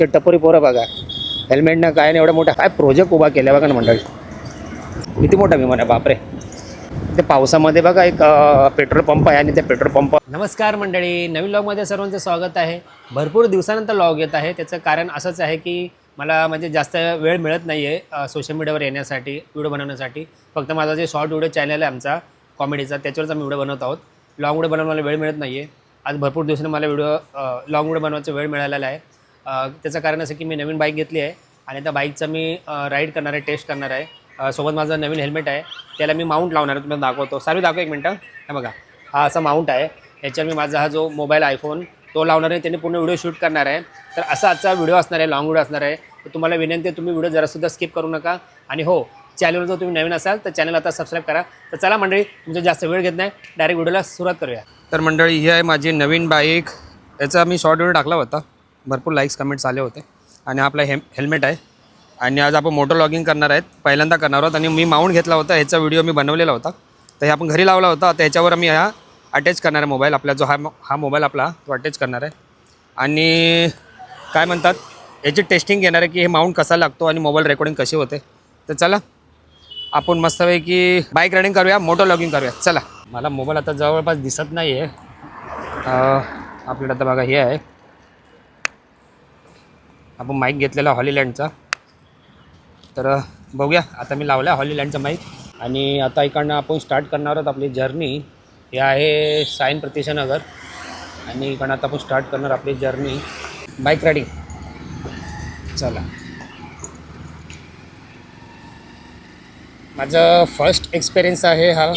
ते टपोरी पोरं बघा, हेल्मेटनं काय नाही, एवढा मोठा काय प्रोजेक्ट उभा केला बघा ना मंडळी. किती मोठा विमान आहे बापरे. ते पावसामध्ये बघा एक पेट्रोल पंप आहे आणि ते पेट्रोल पंप. नमस्कार मंडळी, नवीन व्लॉगमध्ये सर्वांचं स्वागत आहे. भरपूर दिवसानंतर व्लॉग येत आहे. त्याचं कारण असंच आहे की मला म्हणजे जास्त वेळ मिळत नाही आहे सोशल मीडियावर येण्यासाठी, व्हिडिओ बनवण्यासाठी. फक्त माझा जे शॉर्ट व्हिडिओ चॅनल आहे आमचा कॉमेडीचा, त्याच्यावरच आम्ही व्हिडिओ बनवत आहोत. लॉंग व्हिडिओ बनवायला मला वेळ मिळत नाही आहे. आज भरपूर दिवसांनी मला लॉंग व्हिडिओ बनवायचा वेळ मिळालेला आहे. त्याचं कारण असं की मी नवीन बाईक घेतली आहे आणि त्या बाईकचं मी राईड करणार आहे, टेस्ट करणार आहे. सोबत माझं नवीन हेल्मेट आहे, त्याला मी माऊंट लावणार आहे. तुम्हाला दाखवतो, सारखं दाखव एक मिनटं. हे बघा, हा असा माऊंट आहे. याच्यावर मी माझा हा जो मोबाईल आयफोन तो लावणार आहे, त्याने पूर्ण व्हिडिओ शूट करणार आहे. तर असा आजचा व्हिडिओ असणार आहे, लॉंग व्हिडिओ असणार आहे. तर तुम्हाला विनंती आहे, तुम्ही व्हिडिओ जरासुद्धा स्किप करू नका. आणि हो, चॅनलवर जर तुम्ही नवीन असाल तर चॅनल आता सबस्क्राईब करा. तर चला मंडळी, तुमचं जास्त वेळ घेत नाही, डायरेक्ट व्हिडिओला सुरुवात करूया. तर मंडळी, ही आहे माझी नवीन बाईक. याचा मी शॉर्ट व्हिडिओ टाकला होता, भरपूर लाईक्स कमेंट्स आले होते. आणि आपला हेल्मेट आहे. आणि आज आपण मोटो लॉगिंग करणार आहेत, पहिल्यांदा करणार आहोत. आणि मी माऊंट घेतला होता, ह्याचा व्हिडिओ मी बनवलेला होता. तर हे आपण घरी लावला होता. आता ह्याच्यावर मी हा अटॅच करणार आहे मोबाईल आपला, जो हा मोबाईल आपला तो अटॅच करणार आहे. आणि काय म्हणतात, याची टेस्टिंग घेणार आहे की हे माऊंट कसा लागतो आणि मोबाईल रेकॉर्डिंग कशी होते. तर चला आपण मस्तपैकी बाईक रायडिंग करूया, मोटो लॉगिंग करूया. चला. मला मोबाईल आता जवळपास दिसत नाही आहे. आपल्याला आता बघा हे आहे, आपण माईक घेतलेला हॉलीलँडचा. तर बघूया, आता मी लावला हॉलीलँडचा माईक. आणि आता इकडनं आपण स्टार्ट करणार आहोत आपली जर्नी. हे आहे साईन प्रतीक्षानगर. आणि इकडनं आता आपण स्टार्ट करणार आपली जर्नी बाईक रायडिंग. चला. माझं फर्स्ट एक्सपिरियन्स आहे हा.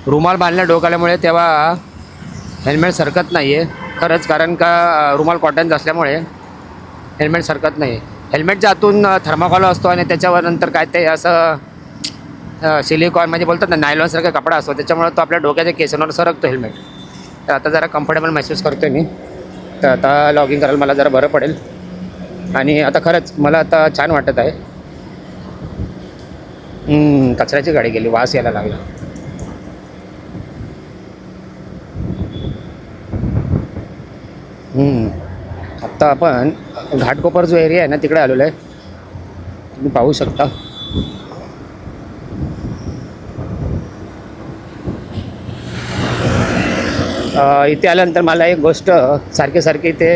रुमाल बांधला डोक्याल्यामुळे तेव्हा हेल्मेट सरकत नाही आहे खरंच, कारण का रुमाल कॉटनचा असल्यामुळे हेल्मेट सरकत नाही. हेल्मेटच्या आतून थर्माकॉल असतो आणि त्याच्यावर नंतर काय ते असं सिलिकॉन म्हणजे बोलतात ना, नायलॉनसारखा कपडा असतो, त्याच्यामुळे तो आपल्या डोक्याच्या केसांवर सरकतो हेल्मेट. तर आता जरा कम्फर्टेबल महसूस करतो मी. तर आता लॉगिंग करायला मला जरा बरं पडेल. आणि आता खरंच मला आता छान वाटत आहे. कचऱ्याची गाडी गेली, वास यायला लागला. आत्ता आपण घाटकोपर जो एरिया आहे ना, तिकडे आलेलो आहे. तुम्ही पाहू शकता. इथे आल्यानंतर मला एक गोष्ट सारखी इथे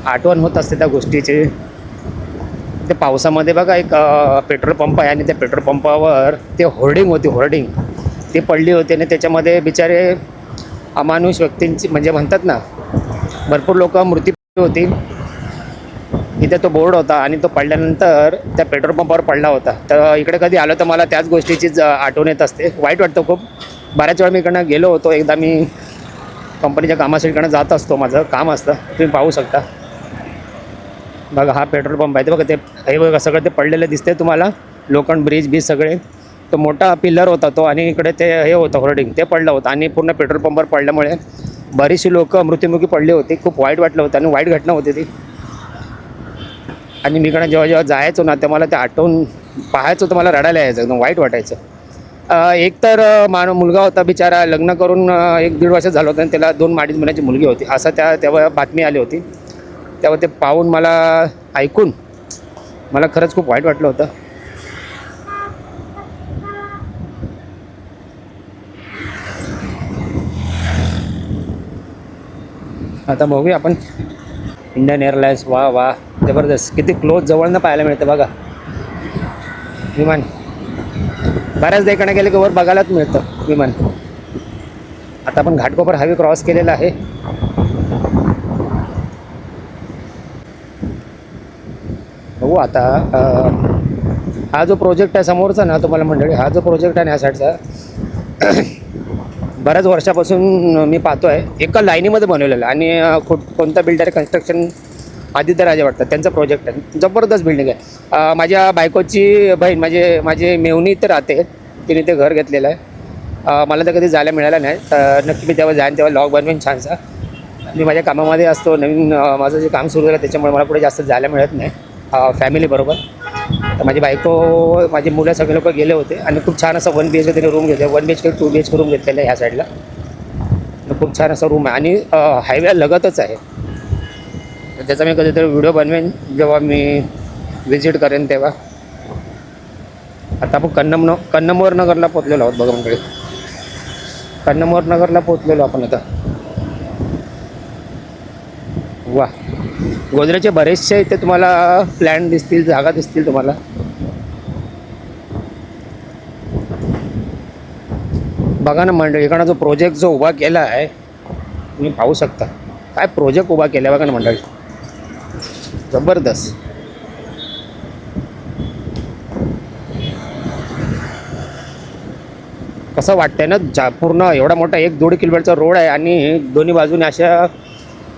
आठवण होत असते त्या गोष्टीची. ते पावसामध्ये बघा एक पेट्रोल पंप आहे आणि त्या पेट्रोल पंपावर ते होर्डिंग होती, होर्डिंग ती पडली होती. आणि त्याच्यामध्ये बिचारे अमानुष व्यक्तींची म्हणजे म्हणतात ना, भरपूर लोक मृत्यू होती. इथे तो बोर्ड होता आणि तो पडल्यानंतर त्या पेट्रोल पंपावर पडला होता. तर इकडे कधी आलो तर मला त्याच गोष्टीचीच आठवण येत असते. वाईट वाटतं खूप. बऱ्याच वेळा मी इकडनं गेलो होतो. एकदा मी कंपनीच्या कामासाठी इकडनं जात असतो, माझं काम असतं. तुम्ही पाहू शकता. बघा हा पेट्रोल पंप आहे. ते बघा, ते हे बघा सगळं ते पडलेलं दिसते तुम्हाला, लोखंड ब्रिज सगळे. तो मोठा पिल्लर होता तो, आणि इकडे ते हे होतं होर्डिंग, ते पडलं होतं. आणि पूर्ण पेट्रोल पंपावर पडल्यामुळे बरीचशी लोक मृत्युमुखी पडली होती. खूप वाईट वाटलं होतं आणि वाईट घटना होती ती. आणि मी इकडं जेव्हा जायचो ना, तेव्हा मला ते आठवून पाहायचं तर मला रडायला यायचं, एकदम वाईट वाटायचं. एक तर मुलगा होता बिचारा, लग्न करून 1-1.5 वर्ष झालं होतं आणि त्याला 2 अडीच महिन्याची मुलगी होती, असं तेव्हा बातमी आली होती. तेव्हा ते पाहून मला ऐकून मला खरंच खूप वाईट वाटलं होतं. आता बघूया आपण इंडियन एअरलाइन्स. वा जबरदस्त, किती क्लोज जवळनं पाहायला मिळतं बघा विमान. बऱ्याचदा इकडे गेले की वर बघायलाच मिळतं विमान. आता आपण घाटकोपर हायवे क्रॉस केलेला आहे. बघू आता. हा जो प्रोजेक्ट आहे समोरचा ना, तुम्हाला मंडळी, हा जो प्रोजेक्ट आहे ना, ह्या साईडचा बऱ्याच वर्षापासून मी पाहतो आहे. एका लाईनीमध्ये बनवलेलं. आणि कोणता बिल्डर कन्स्ट्रक्शन आदित्य राजे वाटतं, त्यांचा प्रोजेक्ट आहे. जबरदस्त बिल्डिंग आहे. माझ्या बायकोची बहीण माझी मेवणी तर राहते, तिने ते घर घेतलेलं आहे. मला तर कधी जायला मिळालं नाही. तर नक्की मी तेव्हा जाईन, तेव्हा लॉग बनवेन छानसा. मी माझ्या कामामध्ये असतो, नवीन माझं जे काम सुरू झालं त्याच्यामुळे मला पुढे जास्त जायला मिळत नाही फॅमिलीबरोबर. तर माझी बायको, माझी मुलं सगळे लोक गेले होते. आणि खूप छान असं 1 BHK त्याने रूम घेतलं, 1 BHK 2 BHK रूम घेतलेलं आहे ह्या साईडला. खूप छान असा रूम आहे आणि हायवे लगतच आहे. तर त्याचा मी कधीतरी व्हिडिओ बनवेन जेव्हा मी विजिट करेन तेव्हा. आता आपण कन्नमोर नगरला पोचलेलो आहोत बघा मंडळी. कन्नमोर नगरला पोचलेलो आपण आता. वा, गोदरेजचे बरेचसे इथे तुम्हाला प्लॅन दिसतील, जागा दिसतील तुम्हाला. बघा ना मंडळी, इकडं जो प्रोजेक्ट जो उभा केला आहे तुम्ही पाहू शकता. काय प्रोजेक्ट उभा केला आहे बघा ना मंडळी, जबरदस्त. कसं वाटतंय ना, पूर्ण एवढा मोठा 1-1.5 किलोमीटरचा रोड आहे आणि दोन्ही बाजूने अशा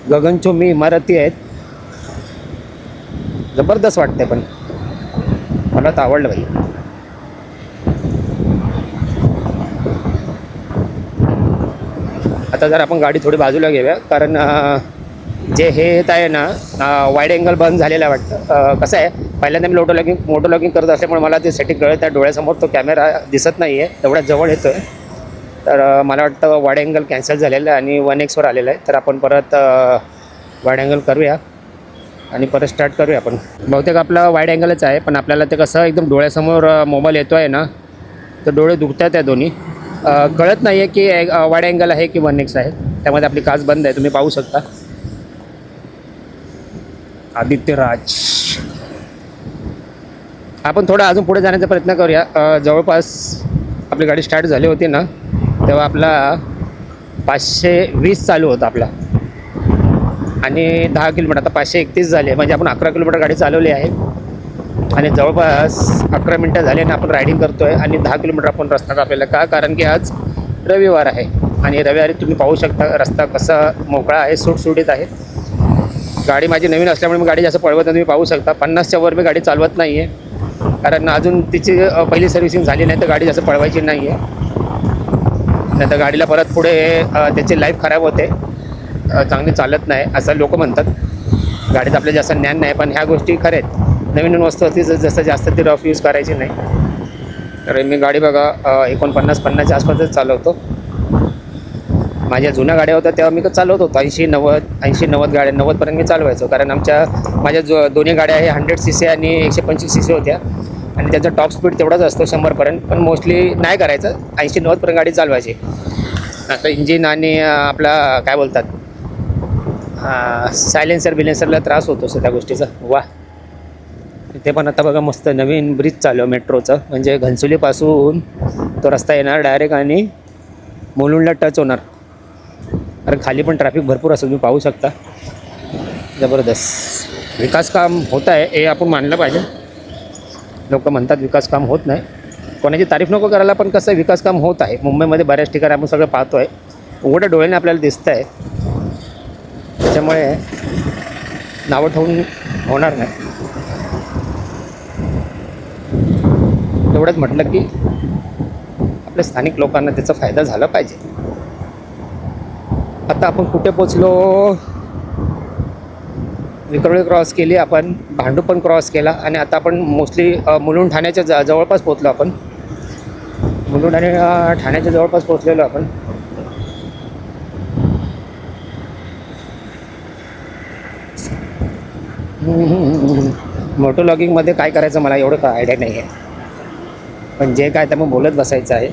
गगनचुंबी इमारती आहेत. जबरदस्त वाटतंय, पण मला तर आवडलं भाई. आता जर आपण गाडी थोडी बाजूला घेऊया, कारण जे हे येत आहे ना वाईड अँगल बंद झालेलं आहे वाटतं. कसं आहे, पहिल्यांदा मी मोटो लॉगिंग करत असल्यामुळे मला ते सेटिंग कळत आहे. डोळ्यासमोर तो कॅमेरा दिसत नाही आहे, तेवढ्या जवळ येतो आहे. तर मला वाटतं वाईड अँगल कॅन्सल झालेलं आहे आणि 1x आलेलं आहे. तर आपण परत वाईड अँगल करूया आणि परत स्टार्ट करूया आपण. बहुतेक आपला वाईड अँगलच आहे, पण आपल्याला ते कसं एकदम डोळ्यासमोर मोबाईल येतो आहे ना, तर डोळे दुखतात आहे दोन्ही. कळत नाही आहे की वाईड अँगल आहे की 1x आहे. त्यामध्ये आपली काच बंद आहे, तुम्ही पाहू शकता. आदित्यराज. आपण थोडं अजून पुढे जाण्याचा प्रयत्न करूया. जवळपास आपली गाडी स्टार्ट झाली होती ना, तेव्हा आपला 520 चालू होता आपला, आणि 10 किलोमीटर आता 531 झाले. म्हणजे आपण 11 किलोमीटर गाडी चालवली आहे आणि जवळपास 11 मिनटं झाले आणि आपण रायडिंग करतो आहे आणि 10 किलोमीटर आपण रस्ता कापलेला. का? कारण की आज रविवार आहे आणि रविवारी तुम्ही पाहू शकता रस्ता कसा मोकळा आहे, सुटसुटीत आहे. गाडी माझी नवीन असल्यामुळे मी गाडी जास्त पळवत नाही. तुम्ही पाहू शकता 50च्या वर मी गाडी चालवत नाही आहे, कारण अजून तिची पहिली सर्व्हिसिंग झाली नाही, तर गाडी जास्त पळवायची नाही आहे. नाही तर गाडीला परत पुढे त्याची लाईफ खराब होते, चांगली चालत नाही असं लोक म्हणतात. गाडीत आपल्याला जास्त ज्ञान नाही, पण ह्या गोष्टी खऱ्या आहेत. नवीन वस्तू असती जसं जास्त ती रफ यूज करायची नाही. तर मी गाडी बघा 49-50च्या आसपासच चालवतो. माझ्या जुन्या गाड्या होत्या तेव्हा मी चालवत होतो 80-90 गाड्या, 90पर्यंत मी चालवायचो. कारण माझ्या दोन्ही गाड्या आहे 100cc आणि 125cc होत्या आणि त्याचा टॉप स्पीड तेवढाच असतो 100पर्यंत. पण मोस्टली नाही करायचं, 80-90पर्यंत गाडी चालवायची. आता इंजिन आणि आपला काय बोलतात सायलेन्सरला त्रास होतो त्या गोष्टीचा. वा, इथे पण आता बघा मस्त नवीन ब्रिज चालू आहे मेट्रोचं. म्हणजे घनसोलीपासून तो रस्ता येणार डायरेक्ट आणि मुलुंडला टच होणार. अरे खाली पण ट्रॅफिक भरपूर असेल, तुम्ही पाहू शकता. जबरदस्त विकास काम होत आहे, हे आपण मानलं पाहिजे. लोक म्हणतात विकास काम होत नाही, कोणाची तारीफ नको करायला, पण कसं विकास काम होत आहे. मुंबईमध्ये बऱ्याच ठिकाणी आपण सगळं पाहतो आहे, उघड्या डोळ्याने आपल्याला दिसतं आहे. त्याच्यामुळे नावं ठेवून होणार नाही. एवढंच म्हटलं की आपल्या स्थानिक लोकांना त्याचा फायदा झाला पाहिजे. आता आपण कुठे पोचलो? विक्रोळी क्रॉस केली आपण, भांडूप पण क्रॉस केला आणि आता आपण मोस्टली मुलुंड ठाण्याच्या जवळपास पोचलो आपण. मुलुंड आणि ठाण्याच्या जवळपास पोचलेलो आपण. मोटो लॉगिंगमध्ये काय करायचं मला एवढं काय आयडिया नाही आहे, पण जे काय तर मग बोलत बसायचं आहे.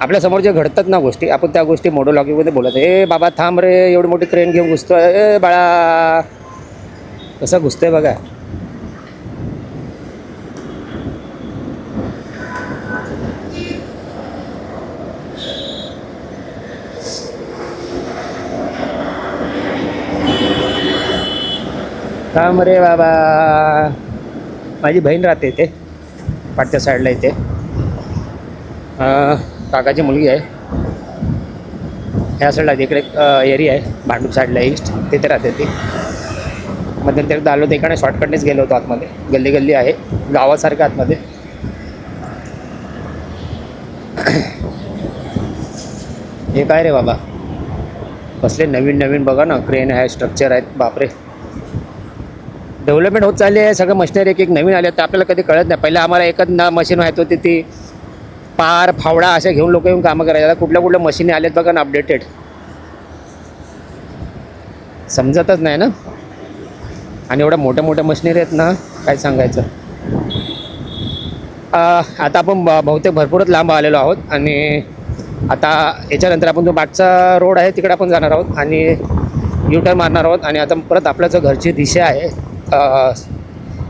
आपल्यासमोर जे घडतात ना गोष्टी, आपण त्या गोष्टी मोटो लॉगिंगमध्ये बोलत. ए बाबा थांब रे, एवढी मोठी क्रेन घेऊन घुसतोय, ए बाळा कसं घुसतोय बघा. थांब रे बाबा. माझी बहीण राहते इथे पाटच्या साईडला. इथे काकाची मुलगी आहे. ह्या साईडला इकडे एरिया आहे भांडूप साईडला ईस्ट, तिथे राहते ती. मध्यंतरी आलो तर इकडे शॉर्टकटनेच गेलो होतो आतमध्ये. गल्ली गल्ली आहे गावासारख्या आतमध्ये. हे काय रे बाबा, कसले नवीन नवीन बघा ना क्रेन आहे, स्ट्रक्चर आहेत. बापरे, डेव्हलपमेंट होत चालली आहे. सगळं मशिनरी एक नवीन आले तर आपल्याला कधी कळत नाही. पहिलं आम्हाला एकच मशीन माहीत होती, ती पार फावडा असे घेऊन लोक येऊन कामं करायचे. आता कुठल्या कुठल्या मशीनी आल्यात बघा ना अपडेटेड. समजतच नाही ना. आणि एवढ्या मोठ्या मोठ्या मशिनरी आहेत ना, काय सांगायचं. आता आपण बहुतेक भरपूरच लांब आलेलो आहोत आणि आता याच्यानंतर आपण जो मागचा रोड आहे तिकडे आपण जाणार आहोत आणि यू टर्न मारणार आहोत. आणि आता परत आपल्या जो घरची दिशा आहे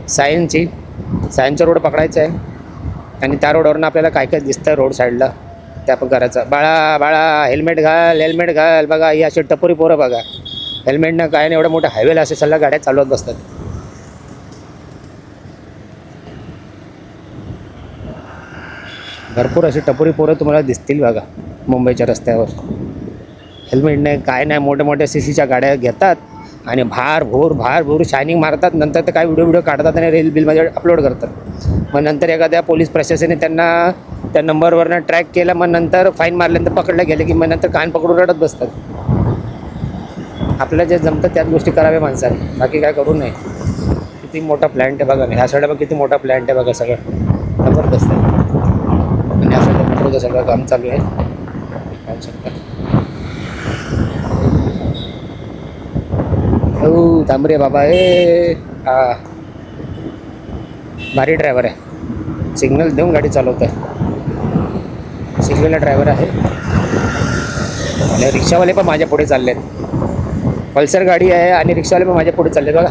सायनचा रोड पकडायचा आहे. आणि त्या रोडवरून आपल्याला काय काय दिसतं रोड साईडला ते आपण करायचं. बाळा बाळा हेल्मेट घाल, हेल्मेट घाल. बघा ही अशी टपोरी पोरं बघा, हेल्मेटनं काय नाही, एवढ्या मोठ्या हायवेला असे सल्ला गाड्या चालवत बसतात. भरपूर अशी टपोरी पोरं तुम्हाला दिसतील बघा मुंबईच्या रस्त्यावर. हेल्मेट नाही काय नाही, मोठ्या मोठ्या सीसीच्या गाड्या घेतात आणि भारभूर शायनिंग मारतात. नंतर तर काय व्हिडिओ काढतात आणि रील बिलमध्ये अपलोड करतात. मग नंतर एखाद्या पोलीस प्रशासनाने त्यांना त्या नंबरवरनं ट्रॅक केलं, मग नंतर फाईन मारल्यानंतर पकडलं गेलं की मग नंतर कान पकडून रडत बसतात. आपल्याला जे जमतं त्याच गोष्टी कराव्या माणसाने, बाकी काय करू नये. किती मोठा प्लॅन्ट आहे बघा ना, ह्या साईडला बघा किती मोठा प्लॅन्ट आहे बघा, सगळं जबरदस्त आहे. आणि ह्या साईडला मेट्रोचं सगळं काम चालू आहे, पाहू शकता. हो तांबरे बाबा हा भारी ड्रायव्हर आहे, सिग्नल देऊन गाडी चालवत आहे. सिग्नलला ड्रायव्हर आहे. आणि रिक्षावाले पण माझ्या पुढे चालले आहेत. पल्सर गाडी आहे आणि रिक्षावाले पण माझ्या पुढे चालले बघा.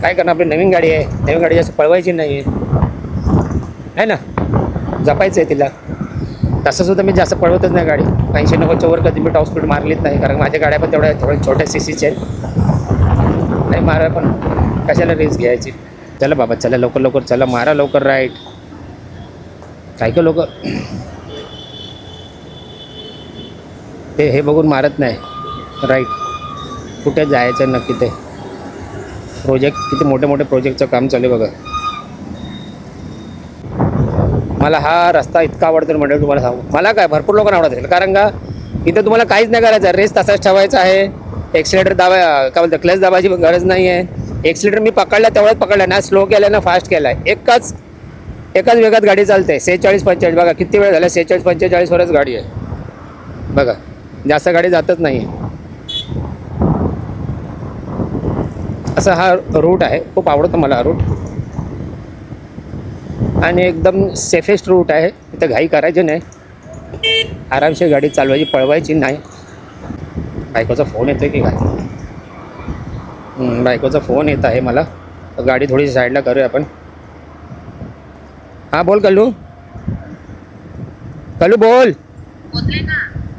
काय करणार, आपली नवीन गाडी आहे, नवीन गाडी जास्त पळवायची नाही आहे ना, जपायचं आहे तिला. तसंसुद्धा मी जास्त पळवतच नाही गाडी. 80-90च्या वर कधी मी टॉप स्पीड मारलीच नाही, कारण माझ्या गाड्या पण थोड्या छोट्या सीसीच्या आहेत. नाही मारा पण कशाला रिस्क घ्यायची. चला बाबा चला, लवकर लवकर चला, मारा लवकर राईट. काय का लोक ते हे बघून मारत नाही राईट. कुठे जायचं नक्की ते प्रोजेक्ट, किती मोठे मोठे प्रोजेक्टचं काम चालू आहे बघा. मला हा रस्ता इतका आवडतो म्हणजे तुम्हाला सांगू, मला काय भरपूर लोकांना आवडत असेल, कारण का इथं तुम्हाला काहीच नाही करायचं, रेस तसाच ठेवायचा आहे. एक्सिलेटर काय बोलतं, क्लच दाबायची गरज नाही आहे. एक्सिलेटर मी पकडला तेवढंच पकडला ना, स्लो केलं ना फास्ट केला आहे. एकाच वेगात गाडी चालते. 46-45 बघा किती वेळ झाला, 46-45 वरच गाडी आहे बघा, जास्त गाडी जातच नाही. असा हा रूट आहे, खूप आवडतो मला हा रूट आणि एकदम सेफेस्ट रूट आहे. इथं घाई करायची नाही, आरामशीर गाडी चालवायची, पळवायची नाही. बायकोचा फोन येतो की काय, बायकोचा फोन येत आहे मला. गाडी थोडीशी साईडला करूया आपण. हां बोल कल्लू बोल.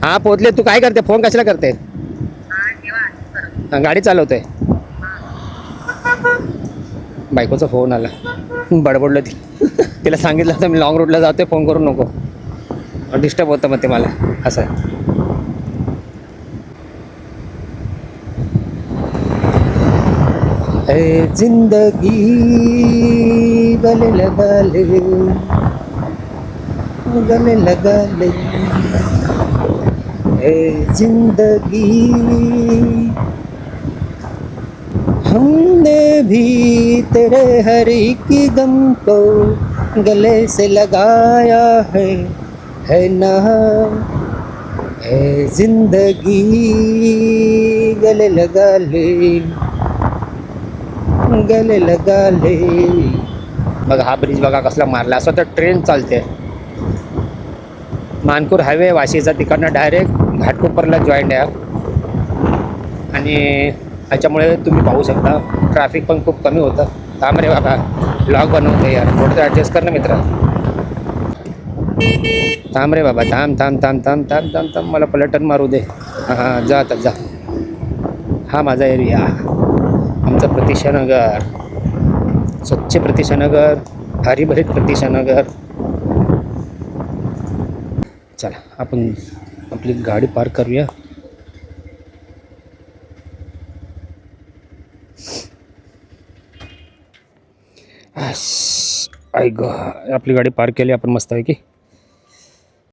हां पोचले. तू काय करते, फोन कशाला करते? गाडी चालवते. बायकोचा फोन आला, बडबडलं तिला सांगितलं तर मी लॉंग रूटला जाते, फोन करू नको, डिस्टर्ब होतं मग ते मला. असं आहे. ए जिंदगी गले लगा ले, गले लगा ले, ए जिंदगी हमने भी तेरे हर एक गम को गले से लगाया है ना, ए जिंदगी गले लगा ले, गले लगा ले. बघा हा ब्रिज बघा कसला मारला. असं तर ट्रेन चालते. मानपूर हायवे वाशीचा, तिकडनं डायरेक्ट घाटकोपरला जॉईंट आहे. आणि त्याच्यामुळे तुम्ही पाहू शकता ट्रॅफिक पण खूप कमी होतं. थांब रे बाबा, ब्लॉग बनवते यार, थोडं तर ॲडजस्ट कर ना मित्र. थांब रे बाबा, थांब, मला पलटन मारू दे. हां जा आता जा. हा माझा एरिया, आमचं प्रतीक्षानगर, स्वच्छ प्रतीक्षानगर, हरिभरित प्रतीक्षानगर. चला आपण आपली गाडी पार्क करूया. आई ग, आपली गाडी पार्क केली आपण मस्त आहे की.